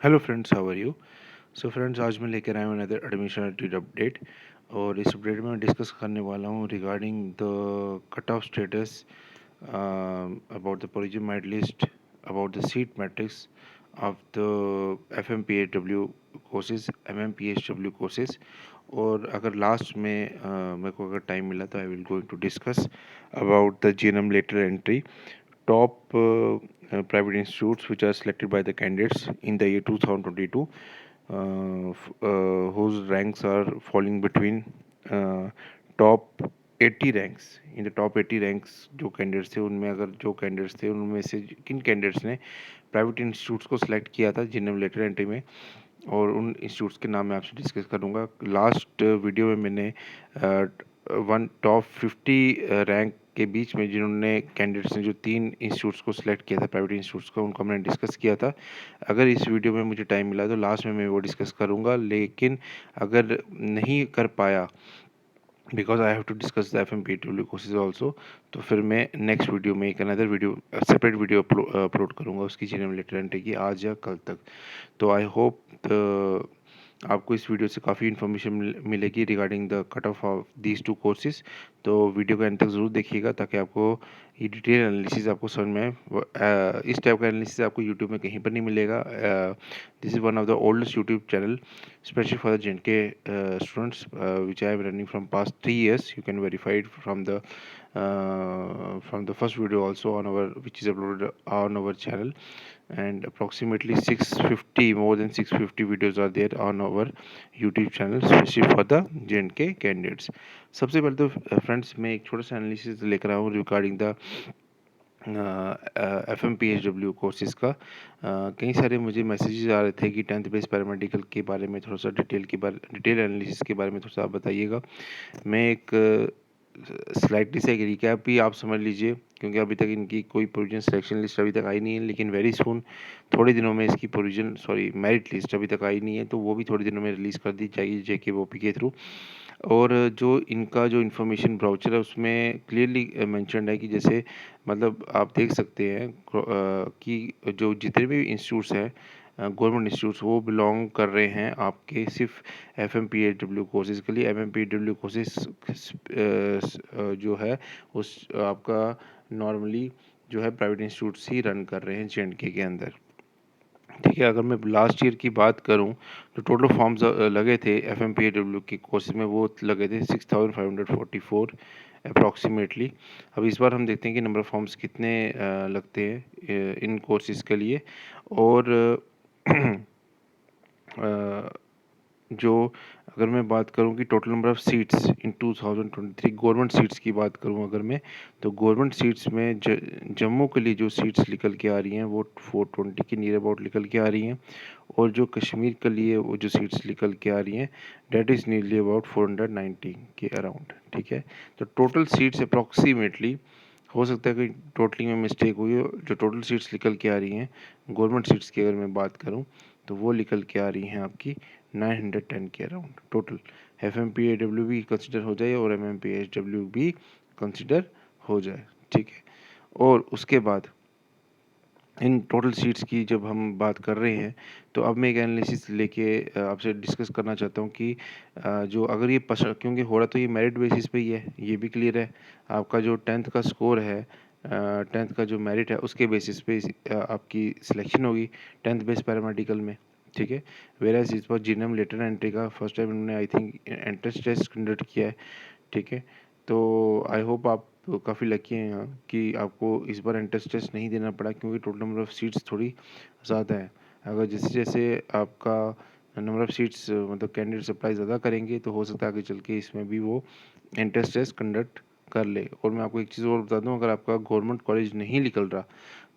Hello friends, how are you. So friends, आज मैं लेकर आया हूँ अनदर एडमिशन एटीट्यूड अपडेट। और इस अपडेट में मैं डिस्कस करने वाला हूँ regarding the cut off status about the provision merit list, about the seat matrix of the FMPHW courses, MMPHW courses. और अगर लास्ट में मेरे को अगर टाइम मिला तो I will going to discuss about the GNM letter entry, top private institutes which are selected by the candidates in the year 2022, whose ranks are falling between top 80 ranks. In the top 80 ranks जो candidates थे उनमें, अगर जो candidates थे उनमें से किन candidates ने प्राइवेट इंस्टीट्यूट्स को सिलेक्ट किया था जिनमें लेटर एंट्री में, और उन इंस्टीट्यूट्स के नाम मैं आपसे डिस्कस करूँगा। लास्ट वीडियो में मैंने वन टॉप 50 रैंक के बीच में जिन्होंने कैंडिडेट्स ने जो 3 इंस्टीट्यूट्स को सिलेक्ट किया था प्राइवेट इंस्टीट्यूट्स को, उनका मैंने डिस्कस किया था। अगर इस वीडियो में मुझे टाइम मिला तो लास्ट में मैं वो डिस्कस करूँगा, लेकिन अगर नहीं कर पाया because I have to discuss the FMPHW courses also, तो फिर मैं नेक्स्ट वीडियो में एक another video, separate video upload करूँगा उसकी जनरल लेटर एंट्री की, आज या कल तक। तो आई होप आपको इस वीडियो से काफ़ी इन्फॉर्मेशन मिलेगी regarding the cut off of these two courses. तो वीडियो को एंड तक ज़रूर देखिएगा ताकि आपको ये डिटेल एनालिसिस आपको समझ में आए। इस टाइप का एनालिसिस आपको यूट्यूब में कहीं पर नहीं मिलेगा। This is one of the oldest YouTube channel especially for the JNK students, which I am running from past 3 years. You can verify it from the first video also on our, which is uploaded on our channel, and approximately 650, more than 650 videos are there on our YouTube channel especially for the JNK candidates. सबसे पहले तो friends मैं एक छोटा सा analysis लेकर आया हूँ रिगार्डिंग द FMPHW कोर्सेज़ का। कई सारे मुझे मैसेजेस आ रहे थे कि 10th बेस पैरामेडिकल के बारे में थोड़ा सा डिटेल एनालिसिस के बारे में थोड़ा सा आप बताइएगा। मैं एक स्लाइडली से एक रिकैप भी आप समझ लीजिए, क्योंकि अभी तक इनकी कोई प्रोविजन सिलेक्शन लिस्ट अभी तक आई नहीं है, लेकिन वेरी सून थोड़े दिनों में इसकी मेरिट लिस्ट अभी तक आई नहीं है, तो वो भी थोड़े दिनों में रिलीज़ कर दी जाएगी JKOP के थ्रू। और जो इनका जो इन्फॉर्मेशन ब्राउचर है उसमें क्लियरली मेंशन्ड है कि जैसे मतलब आप देख सकते हैं कि जो जितने भी इंस्टीट्यूट्स हैं गवर्नमेंट इंस्टीट्यूट्स, वो बिलोंग कर रहे हैं आपके सिर्फ FMPHW कोर्सेज़ के लिए। FMPHW कोर्सेज़ जो है उस आपका नॉर्मली जो है प्राइवेट इंस्टीट्यूट्स ही रन कर रहे हैं JNK के अंदर। ठीक है, अगर मैं लास्ट ईयर की बात करूं तो टोटल फॉर्म्स लगे थे FMPHW के कोर्सेज में, वो लगे थे 6544 अप्रॉक्सीमेटली। अब इस बार हम देखते हैं कि नंबर ऑफ फॉर्म्स कितने लगते हैं इन कोर्सेज के लिए। और अ, जो अगर मैं बात करूं कि total number of seats in 2023 government seats की बात करूं अगर मैं, तो गवर्नमेंट सीट्स में जम्मू के लिए जो सीट्स निकल के आ रही हैं वो 420 के नियर अबाउट निकल के आ रही हैं। और जो कश्मीर के लिए वो जो सीट्स निकल के आ रही हैं डेट इज़ नियरली अबाउट 490 के अराउंड। ठीक है, तो टोटल सीट्स अप्रॉक्सीमेटली, हो सकता है कि टोटलिंग में मिस्टेक हुई हो, जो टोटल सीट्स निकल के आ रही हैं गवर्नमेंट सीट्स की अगर मैं बात करूं तो वो निकल के आ रही हैं आपकी 910 के अराउंड टोटल। FMPHW भी कंसिडर हो जाए और MMPHW भी कंसिडर हो जाए। ठीक है, और उसके बाद इन टोटल सीट्स की जब हम बात कर रहे हैं तो अब मैं एक एनालिसिस लेके आपसे डिस्कस करना चाहता हूँ कि जो अगर ये क्योंकि हो रहा तो ये मेरिट बेसिस पे ही है, ये भी क्लियर है। आपका जो 10th का स्कोर है, 10th का जो मेरिट है उसके बेसिस पे आपकी सिलेक्शन होगी 10th बेस पैरामेडिकल में। ठीक है, वेराज इस बार GNM लेटर एंट्री का फर्स्ट टाइम उन्होंने I think entrance test conduct किया है। ठीक है, तो आई होप आप काफ़ी लकी हैं यहाँ कि आपको इस बार एंट्रेंस टेस्ट नहीं देना पड़ा, क्योंकि टोटल नंबर ऑफ़ सीट्स थोड़ी ज़्यादा है। अगर जैसे जैसे आपका नंबर ऑफ़ सीट्स मतलब कैंडिडेट सप्लाई ज़्यादा करेंगे तो हो सकता है आगे चल के इसमें भी वो एंट्रेंस टेस्ट कंडक्ट कर ले। और मैं आपको एक चीज़ और बता दूँ, अगर आपका गवर्नमेंट कॉलेज नहीं निकल रहा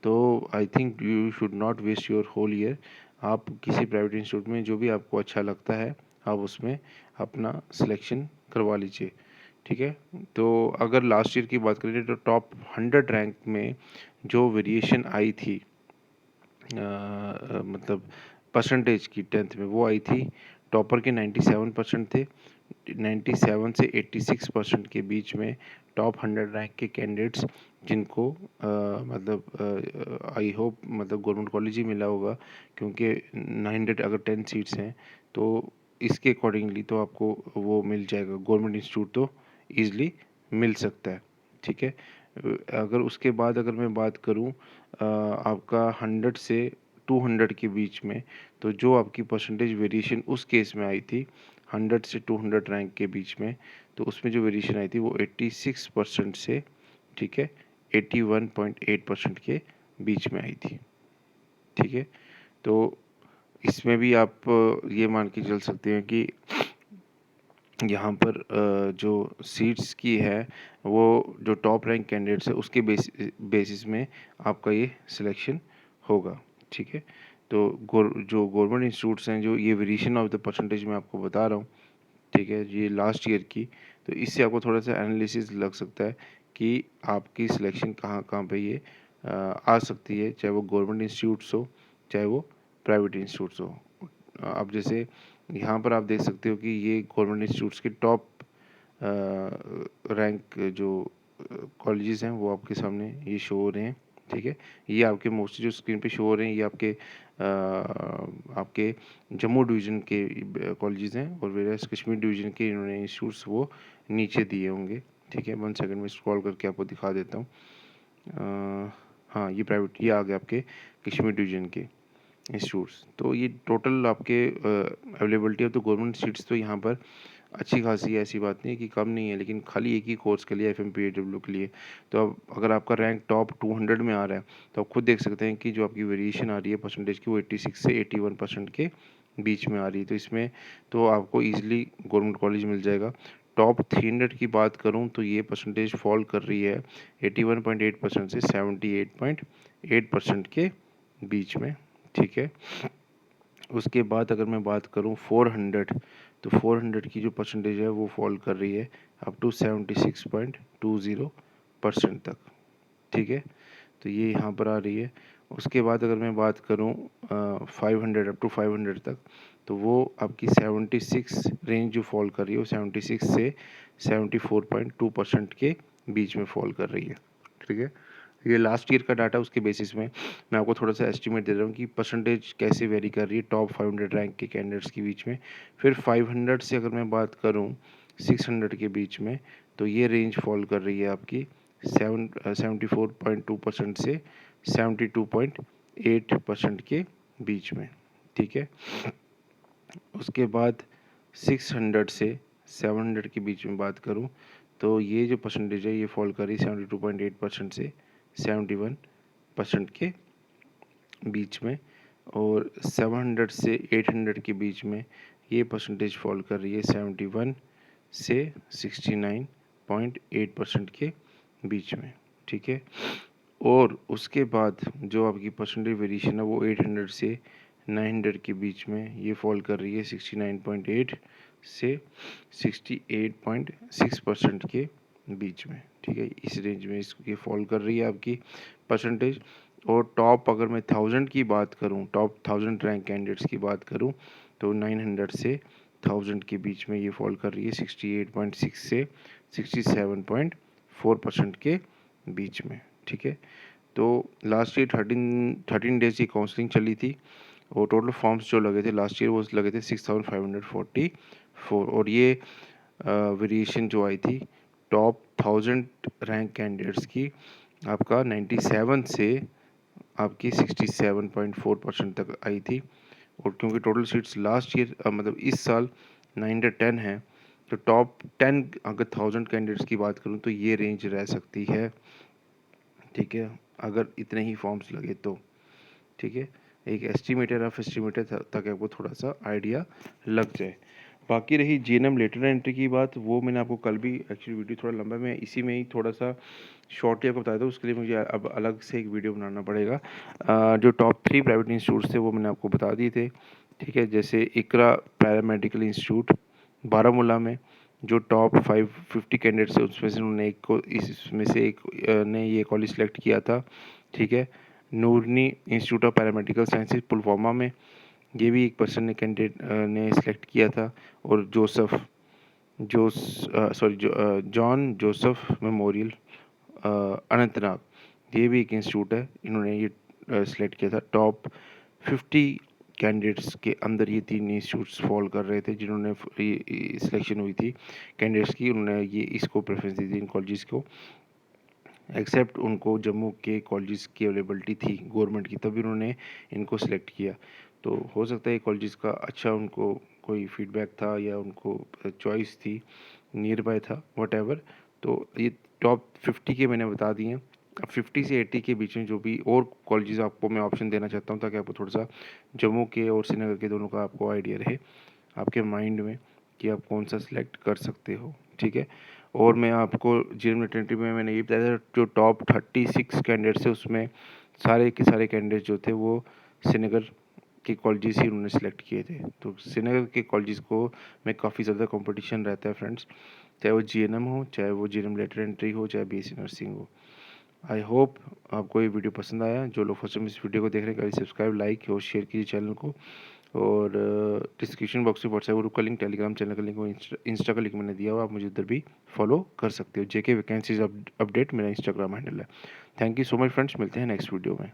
तो I think you should not waste your whole year. आप किसी प्राइवेट इंस्टीट्यूट में जो भी आपको अच्छा लगता है आप उसमें अपना सिलेक्शन करवा लीजिए। ठीक है, तो अगर लास्ट ईयर की बात करें तो टॉप 100 रैंक में जो वेरिएशन आई थी मतलब परसेंटेज की 10th में, वो आई थी टॉपर के 97% थे। 97 से 86% के बीच में टॉप 100 रैंक के कैंडिडेट्स जिनको मतलब आई होप मतलब गवर्नमेंट कॉलेज ही मिला होगा, क्योंकि 900 अगर 10 सीट्स हैं तो इसके अकॉर्डिंगली तो आपको वो मिल जाएगा, गवर्नमेंट इंस्टीट्यूट तो ईज़िली मिल सकता है। ठीक है। अगर उसके बाद अगर मैं बात करूँ आपका 100 से 200 के बीच में, तो जो आपकी परसेंटेज वेरिएशन उस केस में आई थी 100 से 200 रैंक के बीच में, तो उसमें जो वेरिएशन आई थी वो 86% से, ठीक है, 81.8% के बीच में आई थी। ठीक है। तो इसमें भी आप ये मान के चल सकते हैं कि यहाँ पर जो सीट्स की है वो जो टॉप रैंक कैंडिडेट्स है उसके बेसिस में आपका ये सिलेक्शन होगा। ठीक है। तो जो गवर्नमेंट इंस्टीट्यूट्स हैं, जो ये वेरिएशन ऑफ द परसेंटेज मैं आपको बता रहा हूँ, ठीक है, ये लास्ट ईयर की, तो इससे आपको थोड़ा सा एनालिसिस लग सकता है कि आपकी सिलेक्शन कहाँ कहाँ पे ये आ सकती है, चाहे वो गवर्नमेंट इंस्टीट्यूट्स हो चाहे वो प्राइवेट इंस्टीट्यूट्स हो। अब जैसे यहाँ पर आप देख सकते हो कि ये गवर्नमेंट इंस्टीट्यूट्स के टॉप रैंक जो कॉलेजेस हैं वो आपके सामने ये शो हो रहे हैं। ठीक है। ये आपके मोस्टली जो स्क्रीन पे शो हो रहे हैं ये आपके जम्मू डिवीज़न के कॉलेजेस हैं, और वेरियस कश्मीर डिवीज़न के इन्होंने इंस्टीट्यूट्स वो नीचे दिए होंगे। ठीक है। 1 सेकंड में स्क्रॉल करके आपको दिखा देता हूँ। हाँ, ये प्राइवेट, ये आ गए आपके कश्मीर डिवीज़न के इंस्टीट्यूट्स। तो ये टोटल आपके availability of the government seats तो यहाँ पर अच्छी खासी है, ऐसी बात नहीं है कि कम नहीं है, लेकिन खाली एक ही कोर्स के लिए FMPAW के लिए। तो अब अगर आपका रैंक टॉप 200 में आ रहा है तो आप खुद देख सकते हैं कि जो आपकी वेरिएशन आ रही है परसेंटेज की वो 86 से 81% के बीच में आ रही है। तो इसमें तो आपको ईजिली गवर्नमेंट कॉलेज मिल जाएगा। टॉप 300 की बात करूं तो ये परसेंटेज फॉल कर रही है 81.8% से 78.8% के बीच में। ठीक है। उसके बाद अगर मैं बात करूं 400, तो 400 की जो परसेंटेज है वो फॉल कर रही है अप टू 76.20% तक। ठीक है। तो ये यहाँ पर आ रही है। उसके बाद अगर मैं बात करूँ 500 अप टू 500 तक, तो वो आपकी 76 रेंज जो फॉल कर रही है वो 76 से 74.2% के बीच में फॉल कर रही है। ठीक है। ये लास्ट ईयर का डाटा, उसके बेसिस में मैं आपको थोड़ा सा एस्टिमेट दे रहा हूँ कि परसेंटेज कैसे वेरी कर रही है टॉप 500 रैंक के कैंडिडेट्स के बीच में। फिर 500 से अगर मैं बात करूँ 600 के बीच में, तो ये रेंज फॉल कर रही है आपकी 74.2% से 72.8% के बीच में। ठीक है। उसके बाद 600 से 700 के बीच में बात करूं तो ये जो परसेंटेज है ये फॉल कर रही है 72.8% से 71% के बीच में। और 700 से 800 के बीच में ये परसेंटेज फॉल कर रही है 71 से 69.8% के बीच में। ठीक है। और उसके बाद जो आपकी परसेंटेज वेरिएशन है वो 800 से 900 के बीच में ये फॉल कर रही है 69.8 से 68.6% के बीच में। ठीक है। इस रेंज में ये फॉल कर रही है आपकी परसेंटेज। और टॉप अगर मैं 1000 की बात करूं, टॉप 1000 रैंक कैंडिडेट्स की बात करूं, तो 900 से 1000 के बीच में ये फॉल कर रही है 68.6 से 67.4% के बीच में। ठीक है। तो लास्ट ईयर 13 डेज की काउंसलिंग चली थी, और टोटल फॉर्म्स जो लगे थे लास्ट ईयर वो लगे थे 6544, और ये वेरिएशन जो आई थी टॉप 1000 रैंक कैंडिडेट्स की आपका 97 से आपकी 67.4% तक आई थी। और क्योंकि टोटल सीट्स लास्ट ईयर मतलब इस साल 910 है, तो टॉप 10 अगर 1000 कैंडिडेट्स की बात करूं तो ये रेंज रह सकती है। ठीक है। अगर इतने ही फॉर्म्स लगे तो। ठीक है। एक एस्टिमेटर ऑफ एस्टिमेटर ताकि आपको थोड़ा सा आइडिया लग जाए। बाकी रही GNM लेटर एंट्री की बात, वो मैंने आपको कल भी, एक्चुअली वीडियो थोड़ा लंबा, मैं इसी में ही थोड़ा सा शॉर्टली आपको बताया था, उसके लिए मुझे अब अलग से एक वीडियो बनाना पड़ेगा। जो टॉप 3 प्राइवेट इंस्टीट्यूट्स थे वो मैंने आपको बता दिए थे। ठीक है। जैसे इकरा पैरामेडिकल इंस्टीट्यूट बारामूला में, जो टॉप 550 कैंडिडेट्स है उसमें से उन्होंने एक को, इसमें से एक ने ये कॉलेज सेलेक्ट किया था। ठीक है। Noorani institute of paramedical sciences Pulwama में, ये भी एक पर्सन ने कैंडिडेट ने सेलेक्ट किया था। और जॉन जोसेफ मेमोरियल अनंतनाग, ये भी एक इंस्टीट्यूट है, इन्होंने ये सिलेक्ट किया था। टॉप 50 कैंडिडेट्स के अंदर ये 3 इंस्टीट्यूट्स फॉल कर रहे थे, जिन्होंने ये सिलेक्शन हुई थी कैंडिडेट्स की, उन्होंने ये इसको प्रेफरेंस दी थी इन कॉलेजेस को, एक्सेप्ट उनको जम्मू के कॉलेजेस की अवेलेबिलिटी थी गवर्नमेंट की, तभी उन्होंने इनको सिलेक्ट किया। तो हो सकता है ये कॉलेजेस का अच्छा उनको कोई फीडबैक था या उनको चॉइस थी, नियर बाय था, वट। तो ये टॉप 50 के मैंने बता दिए। अब 50 से 80 के बीच में जो भी और कॉलेजेस आपको मैं ऑप्शन देना चाहता हूँ, ताकि आपको थोड़ा सा जम्मू के और श्रीनगर के दोनों का आपको आइडिया रहे आपके माइंड में कि आप कौन सा सिलेक्ट कर सकते हो, ठीक है। और मैं आपको जीएम टेंटी में मैंने ये बताया था, जो टॉप 36 कैंडिडेट्स है उसमें सारे के सारे कैंडिडेट जो थे वो श्रीनगर के कॉलेजेस ही उन्होंने सेलेक्ट किए थे। तो श्रीनगर के कॉलेजेस को में काफ़ी ज़्यादा कंपटीशन रहता है फ्रेंड्स, चाहे वो जीएनएम हो, चाहे वो जीएनएम लेटर एंट्री हो, चाहे बीएससी नर्सिंग हो। आई होप आपको ये वीडियो पसंद आया। जो लोग फर्स्ट टाइम इस वीडियो को देख रहे हैं, सब्सक्राइब, लाइक और शेयर कीजिए चैनल को। और डिस्क्रिप्शन बॉक्स में व्हाट्सएप ग्रुप का लिंक, टेलीग्राम चैनल का लिंक और इंस्टा का लिंक मैंने दिया हुआ, आप मुझे उधर भी फॉलो कर सकते हो। जेके वैकेंसीज अपडेट मेरा इंस्टाग्राम हैंडल है। Thank you so much friends, मिलते हैं नेक्स्ट वीडियो में।